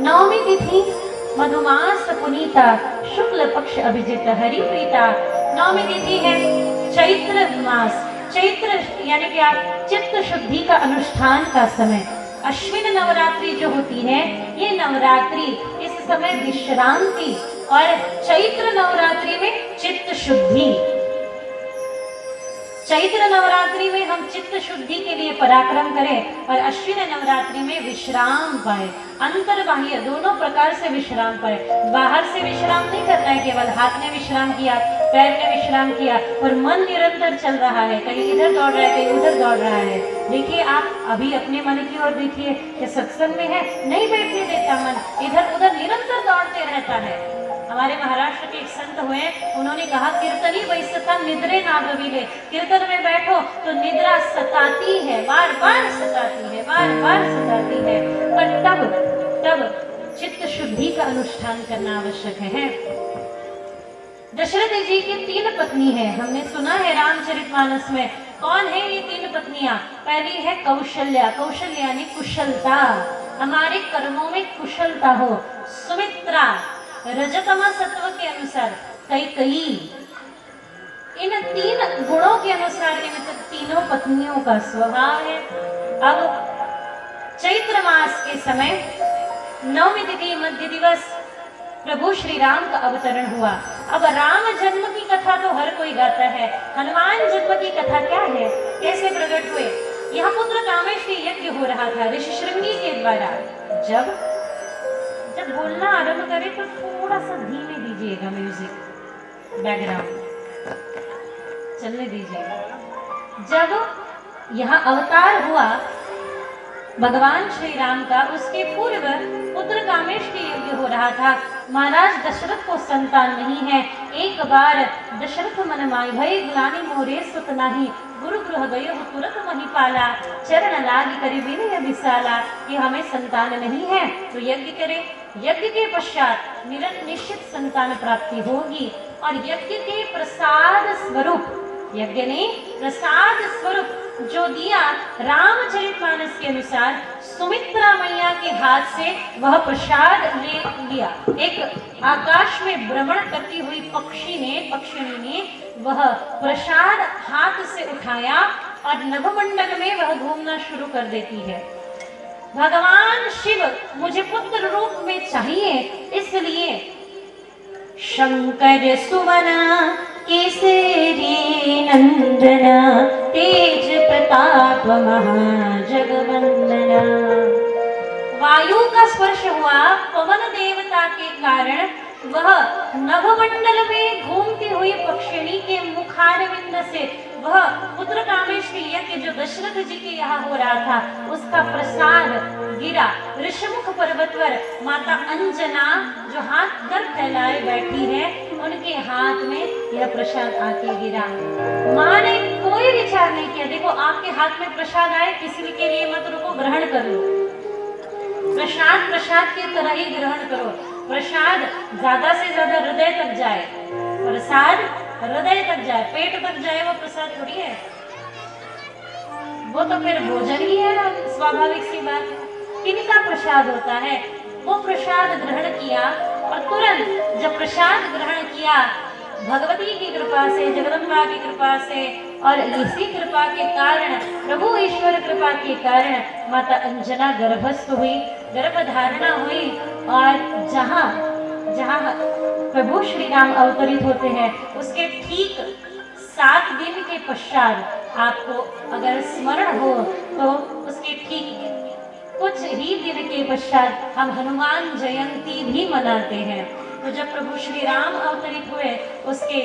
नवमी तिथि मधुमास पुनीता, शुक्ल पक्ष अभिजित हरि प्रीता। नवमी तिथि है चैत्र मास, चैत्र यानी कि आप चित्त शुद्धि का अनुष्ठान का समय। अश्विन नवरात्रि जो होती है ये नवरात्रि, इस समय विश्रांति, और चैत्र नवरात्रि में चित्त शुद्धि। चैत्र नवरात्रि में हम चित्त शुद्धि के लिए पराक्रम करें और अश्विन नवरात्रि में विश्राम पाए, अंतर बाह्य दोनों प्रकार से विश्राम पाए। बाहर से विश्राम नहीं करना है, केवल हाथ ने विश्राम किया, पैर ने विश्राम किया, और मन निरंतर चल रहा है, कहीं इधर दौड़ रहा है, कहीं उधर दौड़ रहा है। देखिए आप अभी अपने मन की ओर देखिए कि सत्संग में है, नहीं बैठने देता मन, इधर उधर निरंतर दौड़ते रहता है। हमारे महाराष्ट्र के एक संत हुए, उन्होंने कहा कीर्तनी बैसता निद्रे ना गवीले, कीर्तन में बैठो तो निद्रा सताती है, बार बार सताती है, बार बार सताती है, पर तब चित्त शुद्धि का अनुष्ठान करना आवश्यक है। दशरथ जी की 3 पत्नी है, हमने सुना है रामचरितमानस में। कौन है ये 3 पत्नियां? पहली है कौशल्या, कौशल्या यानी कुशलता, हमारे कर्मों में कुशलता हो। सुमित्रा रजतमा सत्व के अनुसार, कैकेयी, इन 3 गुणों के अनुसार इन तीनों पत्नियों का स्वभाव है। अब चैत्र मास के समय नवमी तिथि मध्य दिवस प्रभु श्री राम का अवतरण हुआ। अब राम जन्म की कथा तो हर कोई गाता है, हनुमान जन्म की कथा क्या है, कैसे प्रकट हुए? यहाँ पुत्र कामेष्टि यज्ञ हो रहा था ऋषि श्रृंगी के द्वारा। जब बोलना आरंभ करे तो थोड़ा सा धीमे दीजिएगा, म्यूजिक बैकग्राउंड चलने दीजिएगा। जब यहाँ अवतार हुआ भगवान श्री राम का, उसके पूर्व पुत्र कामेष्टि यज्ञ हो रहा था। महाराज दशरथ को संतान नहीं है। एक बार दशरथ मन माय भय ग्लानि मोरे सुत नाही, गुरु गृह गयो तुरत महीपाला, चरण लाग करि विनय विशाला। कि हमें संतान नहीं है तो यज्ञ करें, यज्ञ के पश्चात निश्चित संतान प्राप्ति होगी। और यज्ञ के प्रसाद स्वरूप, यज्ञ ने प्रसाद स्वरूप जो दिया, रामचरितमानस के अनुसार सुमित्रा मैया के हाथ से वह प्रसाद ले लिया। एक आकाश में भ्रमण करती हुई पक्षिणी ने वह प्रसाद हाथ से उठाया और नभमंडल में वह घूमना शुरू कर देती है। भगवान शिव मुझे पुत्र रूप में चाहिए, इसलिए शंकर सुवना केसरी नंदना, तेज प्रताप महाजगवंदना। वायु का स्पर्श हुआ, पवन देवता के कारण वह नभमंडल में घूमती हुई पक्षिणी के मुखारविंद से वह पुत्र कामेष्टि यज्ञ जो दशरथ जी के यहाँ हो रहा था उसका प्रसाद गिरा ऋषमुख पर्वत पर। माता अंजना जो हाथ कर फैलाए बैठी है, उनके हाथ में यह प्रसाद आके गिरा। माँ ने कोई विचार नहीं किया, देखो आपके हाथ में प्रसाद आए, किसी के लिए मत रुको, ग्रहण कर लो। प्रसाद की तरह ही ग्रहण करो। प्रसाद ज्यादा से ज्यादा हृदय तक जाए, प्रसाद हृदय तक जाए, पेट तक जाए वो प्रसाद थोड़ी है, वो तो फिर भोजन ही है ना, स्वाभाविक सी बात है। किनका प्रसाद होता है? वो प्रसाद ग्रहण किया और तुरंत जब प्रसाद ग्रहण किया, भगवती की कृपा से, जगदम्बा की कृपा से और इसी कृपा के कारण, प्रभु ईश्वर कृपा के कारण माता अंजना गर्भस्थ हुई, गर्भधारणा हुई। और जहाँ जहाँ प्रभु श्री राम अवतरित होते हैं उसके ठीक 7 दिन के पश्चात, आपको अगर स्मरण हो तो उसके ठीक कुछ ही दिन के पश्चात हम हनुमान जयंती भी मनाते हैं। तो जब प्रभु श्री राम अवतरित हुए उसके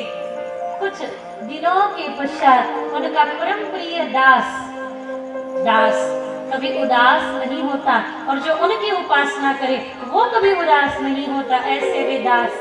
कुछ दिनों के पश्चात उनका परम प्रिय दास कभी उदास नहीं होता, और जो उनकी उपासना करे वो कभी उदास नहीं होता, ऐसे वे दास